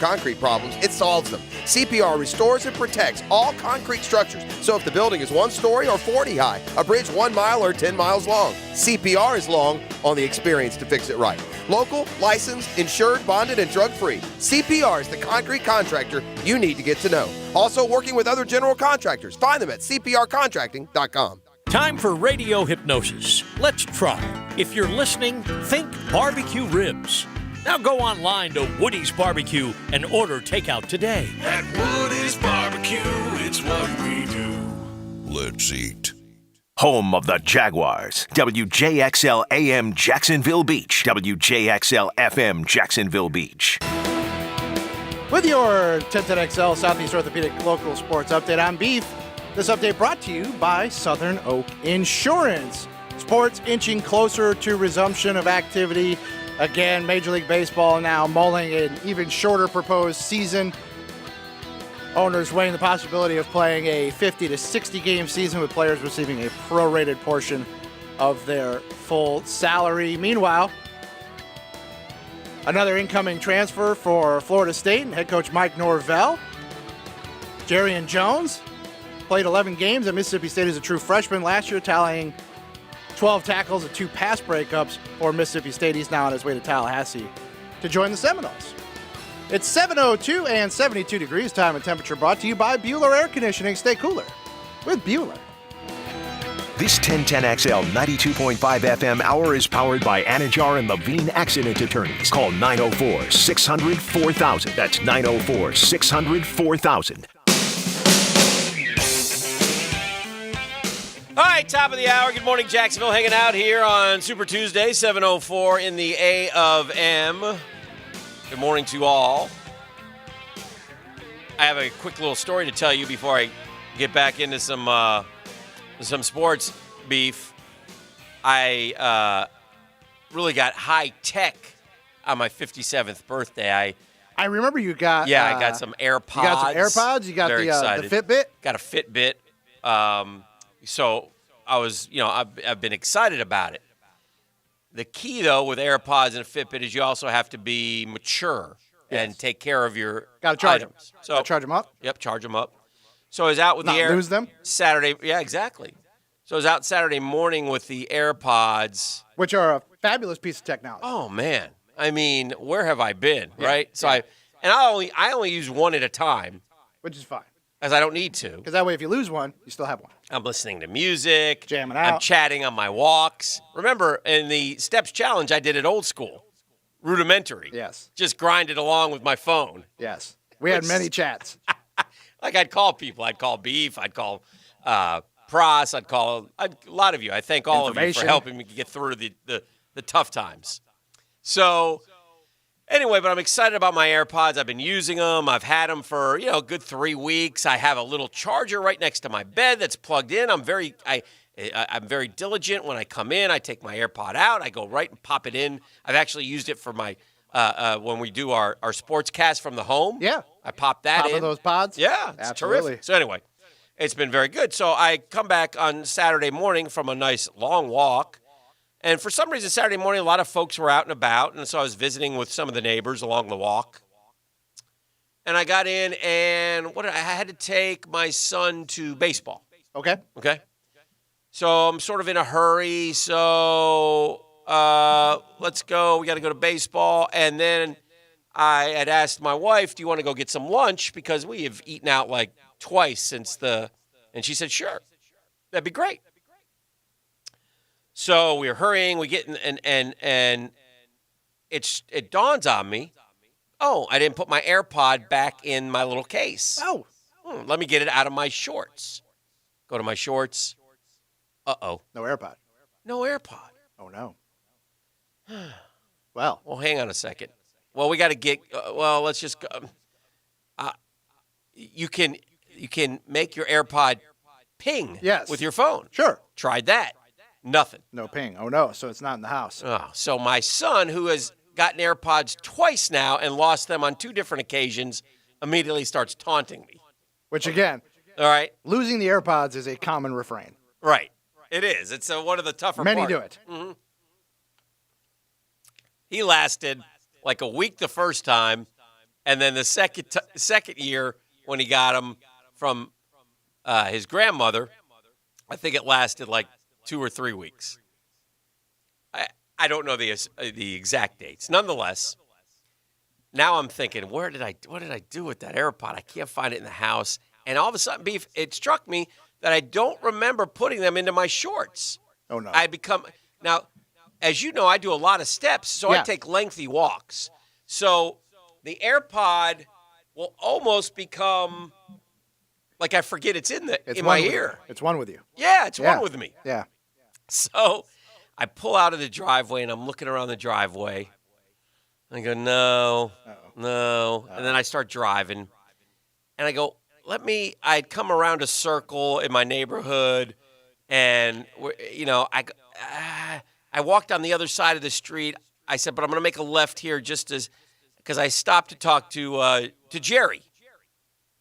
concrete problems, it solves them. CPR restores and protects all concrete structures. So if the building is 1 story or 40 high, a bridge 1 mile or 10 miles long, CPR is long on the experience to fix it right. Local, licensed, insured, bonded, and drug-free. CPR is the concrete contractor you need to get to know. Also working with other general contractors. Find them at cprcontracting.com. Time for radio hypnosis. Let's try. If you're listening, think barbecue ribs. Now go online to Woody's Barbecue and order takeout today. At Woody's Barbecue, it's what we do. Let's eat. Home of the Jaguars. WJXL AM Jacksonville Beach. WJXL FM Jacksonville Beach. With your 1010XL Southeast Orthopedic Local Sports Update, I'm Beef. This update brought to you by Southern Oak Insurance. Sports inching closer to resumption of activity. Again, Major League Baseball now mulling an even shorter proposed season. Owners weighing the possibility of playing a 50 to 60 game season with players receiving a prorated portion of their full salary. Meanwhile, another incoming transfer for Florida State and head coach Mike Norvell. Jarian Jones played 11 games at Mississippi State as a true freshman last year, tallying 12 tackles and 2 pass breakups for Mississippi State. He's now on his way to Tallahassee to join the Seminoles. It's 7:02 and 72 degrees. Time and temperature brought to you by Bueller Air Conditioning. Stay cooler with Bueller. This 1010XL 92.5 FM hour is powered by Anajar and Levine Accident Attorneys. Call 904-600-4000. That's 904-600-4000. All right, top of the hour. Good morning, Jacksonville. Hanging out here on Super Tuesday, 7:04 in the A of M. Good morning to all. I have a quick little story to tell you before I get back into some sports beef. I really got high tech on my 57th birthday. I remember you got. Yeah, I got some AirPods. You got some AirPods. You got the Fitbit. Got a Fitbit. So I was, I've been excited about it. The key, though, with AirPods and a Fitbit is you also have to be mature and take care of your items. So gotta charge them up? Yep, charge them up. So I was out with Not lose them? Saturday. Yeah, exactly. So I was out Saturday morning with the AirPods. Which are a fabulous piece of technology. Oh, man. I mean, where have I been, right? So yeah. I only use one at a time. Which is fine. As I don't need to. Because that way, if you lose one, you still have one. I'm listening to music. Jamming out. I'm chatting on my walks. Remember, in the Steps Challenge, I did it old school. Rudimentary. Yes. Just grinded along with my phone. Yes. We had many chats. Like I'd call people. I'd call Beef. I'd call Pros. I'd call a lot of you. I thank all of you for helping me get through the tough times. So anyway, but I'm excited about my AirPods. I've been using them. I've had them for, a good 3 weeks. I have a little charger right next to my bed that's plugged in. I'm very diligent. When I come in, I take my AirPod out. I go right and pop it in. I've actually used it for my when we do our sports cast from the home. Yeah. I pop that in. Pop those pods? Yeah, it's Absolutely. terrific. So anyway, it's been very good. So I come back on Saturday morning from a nice long walk. And for some reason, Saturday morning, a lot of folks were out and about, and so I was visiting with some of the neighbors along the walk. And I got in, and I had to take my son to baseball. Okay. So I'm sort of in a hurry, so let's go. We got to go to baseball. And then I had asked my wife, do you want to go get some lunch? Because we have eaten out like twice since and she said, sure, that'd be great. So we were hurrying, we get in, and it dawns on me, I didn't put my AirPod back in my little case. Oh. Let me get it out of my shorts. Go to my shorts. Uh-oh. No AirPod. No AirPod. Oh, no. Well, hang on a second. Well, we got to get, let's just go. You can make your AirPod ping with your phone. Sure. Tried that. Nothing. No ping. Oh, no. So it's not in the house. Oh, so my son, who has gotten AirPods twice now and lost them on 2 different occasions, immediately starts taunting me. Which, again, all right, losing the AirPods is a common refrain. Right. It is. It's one of the tougher Many parts. do it. Mm-hmm. He lasted like a week the first time, And then the second year when he got them from his grandmother, I think it lasted like 2 or 3 weeks. I don't know the exact dates. Nonetheless, now I'm thinking, what did I do with that AirPod? I can't find it in the house. And all of a sudden, Beef, it struck me that I don't remember putting them into my shorts. Oh, no. Now, as you know, I do a lot of steps, so I take lengthy walks. So the AirPod will almost become like I forget it's in my ear. It's one with you. Yeah, it's one with me. Yeah. So I pull out of the driveway, and I'm looking around the driveway. And I go, no. And then I start driving. And I go, I'd come around a circle in my neighborhood, and, I walked on the other side of the street. I said, but I'm going to make a left here because I stopped to talk to Jerry.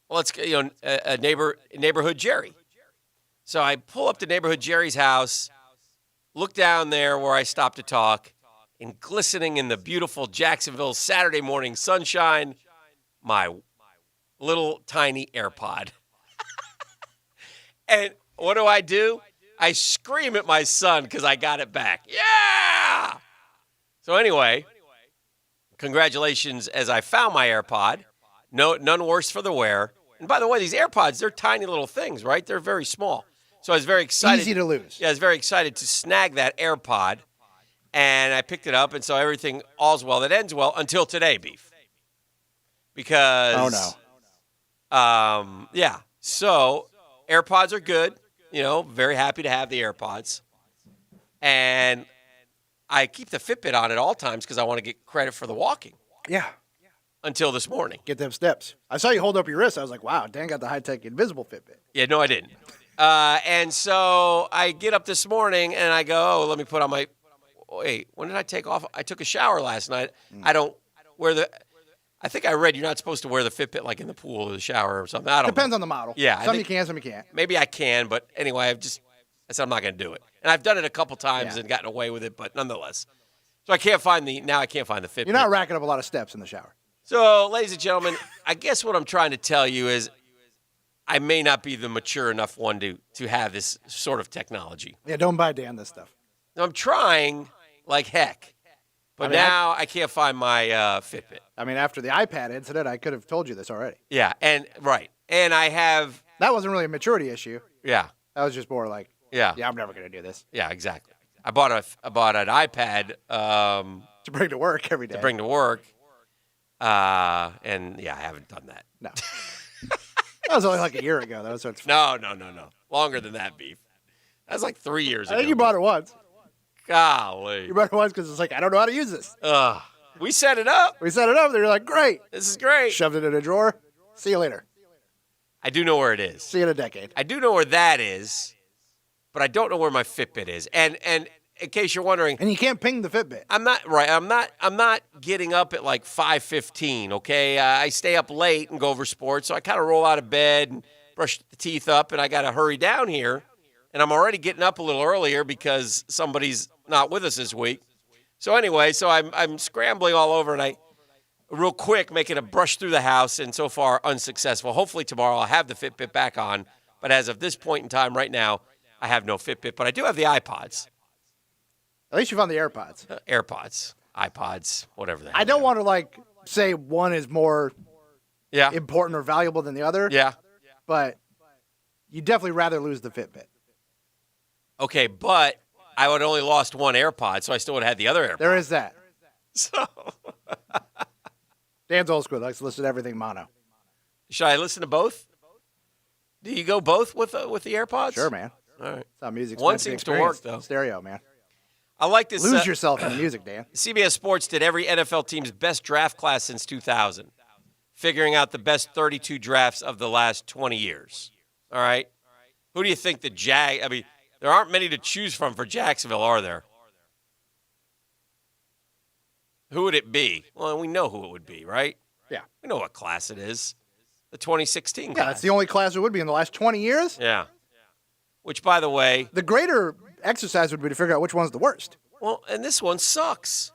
Well, it's a neighborhood Jerry. So I pull up to neighborhood Jerry's house, look down there where I stopped to talk, and glistening in the beautiful Jacksonville Saturday morning sunshine, my little tiny AirPod. And what do? I scream at my son because I got it back. Yeah! So anyway, congratulations as I found my AirPod. None worse for the wear. And by the way, these AirPods, they're tiny little things, right? They're very small. So I was very excited. Easy to lose. Yeah, I was very excited to snag that AirPod. And I picked it up, and so everything all's well that ends well until today, Beef. Because yeah. So AirPods are good. Very happy to have the AirPods. And I keep the Fitbit on at all times because I want to get credit for the walking. Yeah. Until this morning. Get them steps. I saw you hold up your wrist. I was like, wow, Dan got the high-tech invisible Fitbit. Yeah, no, I didn't. And so I get up this morning, and I go, let me put on my – wait, when did I take off? I took a shower last night. I don't wear the – I think I read you're not supposed to wear the Fitbit like in the pool or the shower or something. I don't Depends know. on the model. Yeah. Some you can, some you can't. Maybe I can, but anyway, I said I'm not going to do it. And I've done it a couple times and gotten away with it, but nonetheless. So I can't find the Fitbit. You're not racking up a lot of steps in the shower. So, ladies and gentlemen, I guess what I'm trying to tell you is I may not be the mature enough one to have this sort of technology. Yeah, don't buy Dan this stuff. I'm trying like heck, but now I can't find my Fitbit. I mean, after the iPad incident, I could have told you this already. Yeah, and I have. That wasn't really a maturity issue. Yeah. That was just more like, yeah, I'm never going to do this. Yeah, exactly. I bought an iPad to bring to work every day. And yeah, I haven't done that. No. That was only like a year ago. That was what's No. Longer than that, Beef. That was like 3 years ago. I think you bought it once. Golly. You bought it once because it's like, I don't know how to use this. We set it up. We set it up. They were like, great. This is great. Shoved it in a drawer. See you later. I do know where it is. See you in a decade. I do know where that is, but I don't know where my Fitbit is. And in case you're wondering, and you can't ping the Fitbit. I'm not getting up at like 5:15. Okay, I stay up late and go over sports, so I kind of roll out of bed and brush the teeth up, and I got to hurry down here. And I'm already getting up a little earlier because somebody's not with us this week. So anyway, I'm scrambling all over, and I real quick making a brush through the house, and so far unsuccessful. Hopefully tomorrow I'll have the Fitbit back on, but as of this point in time, right now, I have no Fitbit, but I do have the iPods. At least you found the AirPods. AirPods, iPods, whatever the hell. I don't want to say one is more important or valuable than the other. Yeah. But you'd definitely rather lose the Fitbit. Okay, but I would only lost one AirPod, so I still would have had the other AirPod. There is that. So Dan's old school. Likes to listen to everything mono. Should I listen to both? Do you go both with the AirPods? Sure, man. All right. That's how music's One seems to work, though. Stereo, man. I like this. Lose yourself in the music, Dan. CBS Sports did every NFL team's best draft class since 2000, figuring out the best 32 drafts of the last 20 years. All right? Who do you think there aren't many to choose from for Jacksonville, are there? Who would it be? Well, we know who it would be, right? Yeah. We know what class it is. The 2016 class. Yeah, that's the only class it would be in the last 20 years. Yeah. Which, by the way... The greater exercise would be to figure out which one's the worst. Well, and this one sucks.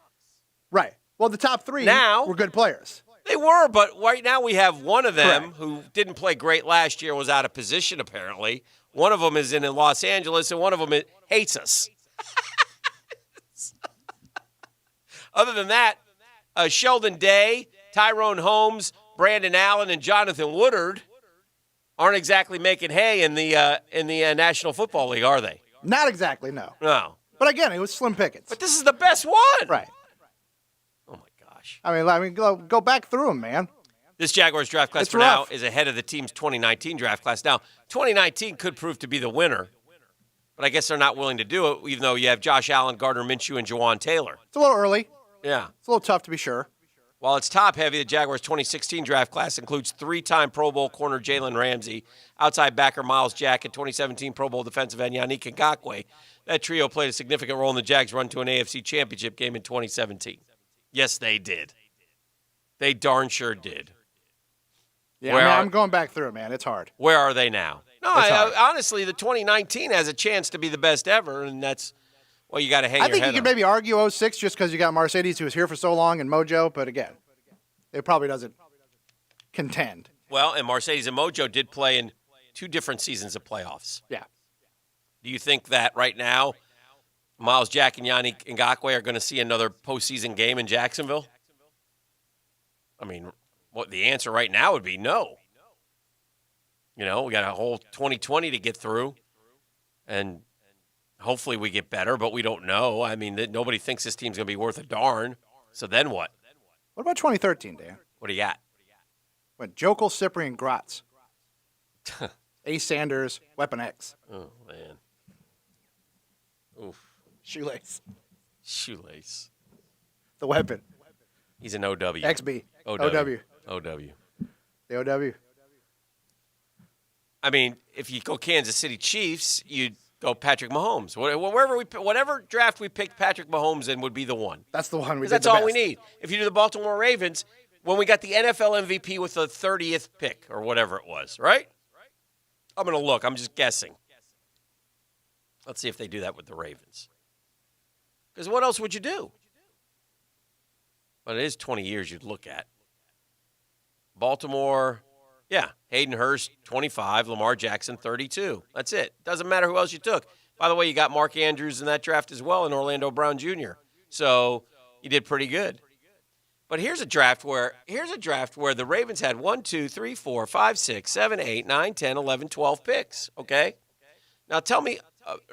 Right. Well, the top three now were good players. They were, but right now we have one of them Correct. who didn't play great last year, was out of position apparently. One of them is in Los Angeles, and one of them hates us. Other than that, Sheldon Day, Tyrone Holmes, Brandon Allen, and Jonathan Woodard aren't exactly making hay in the National Football League, are they? Not exactly, no. No. But again, it was slim pickings. But this is the best one. Right. Oh, my gosh. I mean, go back through them, man. This Jaguars draft class It's for rough. now is ahead of the team's 2019 draft class. Now, 2019 could prove to be the winner, but I guess they're not willing to do it, even though you have Josh Allen, Gardner Minshew, and Jawan Taylor. It's a little early. Yeah. It's a little tough to be sure. While it's top-heavy, the Jaguars' 2016 draft class includes three-time Pro Bowl corner Jalen Ramsey, outside backer Myles Jack, and 2017 Pro Bowl defensive end Yannick Ngakoue. That trio played a significant role in the Jags' run to an AFC championship game in 2017. Yes, they did. They darn sure did. Yeah, I'm going back through it, man. It's hard. Where are they now? No, honestly, the 2019 has a chance to be the best ever, and that's, well, you got to hang your head I think you could on. maybe argue 06 just because you got Mercedes, who was here for so long, and Mojo, but again, it probably doesn't contend. Well, and Mercedes and Mojo did play in 2 different seasons of playoffs. Yeah. Do you think that right now Myles Jack and Yannick Ngakoue are going to see another postseason game in Jacksonville? I mean, what the answer right now would be no. You know, we got a whole 2020 to get through, and hopefully we get better, but we don't know. I mean, nobody thinks this team's going to be worth a darn. So then what? What about 2013, Dan? What do you got? Went Jokel, Cyprian, Gratz. Ace Sanders, Weapon X. Oh, man. Oof. Shoelace. Shoelace. The Weapon. He's an OW. XB. OW. OW. The OW. I mean, if you go Kansas City Chiefs, you'd go Patrick Mahomes. Whatever draft we picked Patrick Mahomes in would be the one. That's the one we did. That's the all best. we need. If you do the Baltimore Ravens, when we got the NFL MVP with the 30th pick or whatever it was, right? I'm going to look. I'm just guessing. Let's see if they do that with the Ravens. Because what else would you do? But it is 20 years you'd look at. Baltimore, yeah, Hayden Hurst, 25, Lamar Jackson, 32. That's it. Doesn't matter who else you took. By the way, you got Mark Andrews in that draft as well and Orlando Brown Jr. So you did pretty good. But here's a draft where the Ravens had 1, 2, 3, 4, 5, 6, 7, 8, 9, 10, 11, 12 picks, okay? Now tell me,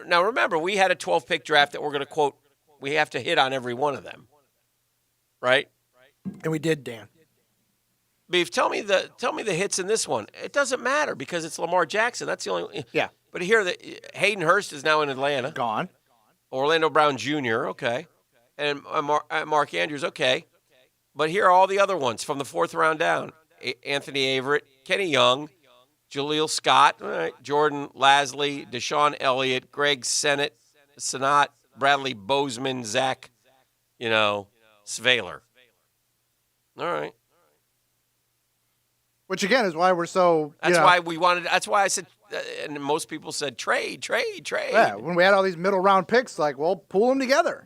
now remember, we had a 12-pick draft that we're going to quote, we have to hit on every one of them, right? And we did, Dan. Beef, tell me the hits in this one. It doesn't matter because it's Lamar Jackson. That's the only. Yeah. But here, Hayden Hurst is now in Atlanta. Gone. Orlando Brown Jr. Okay, and Mark Andrews. Okay, but here are all the other ones from the 4th round down: Anthony Averett, Kenny Young, Jaleel Scott, all right, Jordan Lasley, Deshaun Elliott, Greg Senat, Bradley Bozeman, Zach, Svaler. All right. Which again is why we're so. That's why we wanted. That's why I said, and most people said trade. Yeah, when we had all these middle round picks, like, well, pool them together.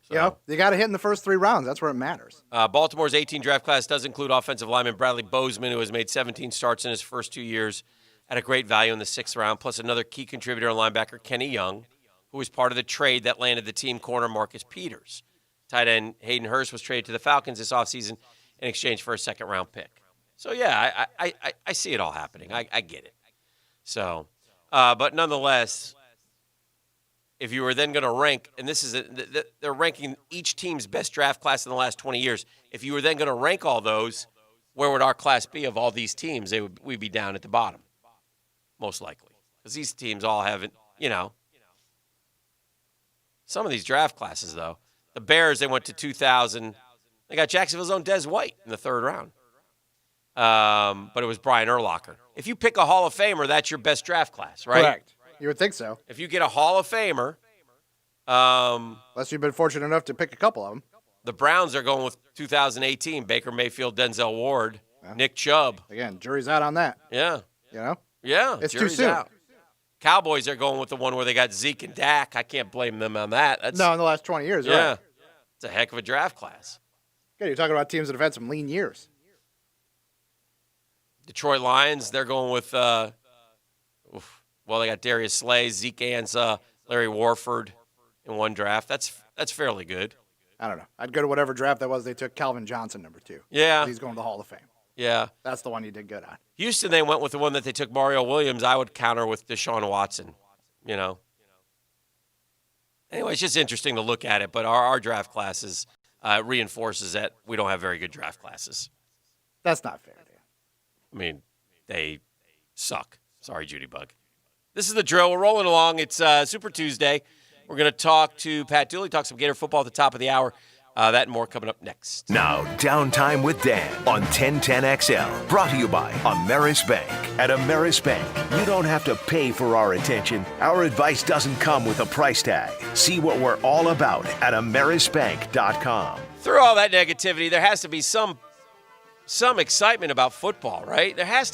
So, You got to hit in the first 3 rounds. That's where it matters. Baltimore's 18 draft class does include offensive lineman Bradley Bozeman, who has made 17 starts in his first 2 years at a great value in the 6th round, plus another key contributor and linebacker Kenny Young, who was part of the trade that landed the team corner Marcus Peters. Tight end Hayden Hurst was traded to the Falcons this offseason in exchange for a 2nd-round pick. So, yeah, I see it all happening. I get it. So, but nonetheless, if you were then going to rank, and this is they're ranking each team's best draft class in the last 20 years. If you were then going to rank all those, where would our class be of all these teams? We'd be down at the bottom, most likely, because these teams all haven't, Some of these draft classes, though, the Bears, they went to 2000. They got Jacksonville's own Des White in the 3rd round. But it was Brian Urlacher. If you pick a Hall of Famer, that's your best draft class, right? Correct. You would think so. If you get a Hall of Famer, unless you've been fortunate enough to pick a couple of them. the Browns are going with 2018, Baker Mayfield, Denzel Ward, Nick Chubb. Again, jury's out on that. Yeah. Yeah. It's too jury's soon. out. Cowboys are going with the one where they got Zeke and Dak. I can't blame them on that. That's, No, in the last 20 years, yeah. right? It's a heck of a draft class. Yeah, you're talking about teams that have had some lean years. Detroit Lions, they're going with, they got Darius Slay, Zeke Ansah, Larry Warford in one draft. That's fairly good. I don't know. I'd go to whatever draft that was. They took Calvin Johnson, number 2. Yeah. He's going to the Hall of Fame. Yeah. That's the one you did good on. Houston, they went with the one that they took Mario Williams. I would counter with Deshaun Watson, Anyway, it's just interesting to look at it, but our draft classes reinforces that we don't have very good draft classes. That's not fair, Dan. I mean, they suck. Sorry, Judy Bug. This is the drill. We're rolling along. It's Super Tuesday. We're going to talk to Pat Dooley, talk some Gator football at the top of the hour. That and more coming up next. Now, Downtime with Dan on 1010XL. Brought to you by Ameris Bank. At Ameris Bank, you don't have to pay for our attention. Our advice doesn't come with a price tag. See what we're all about at amerisbank.com. Through all that negativity, there has to be some excitement about football, right? There has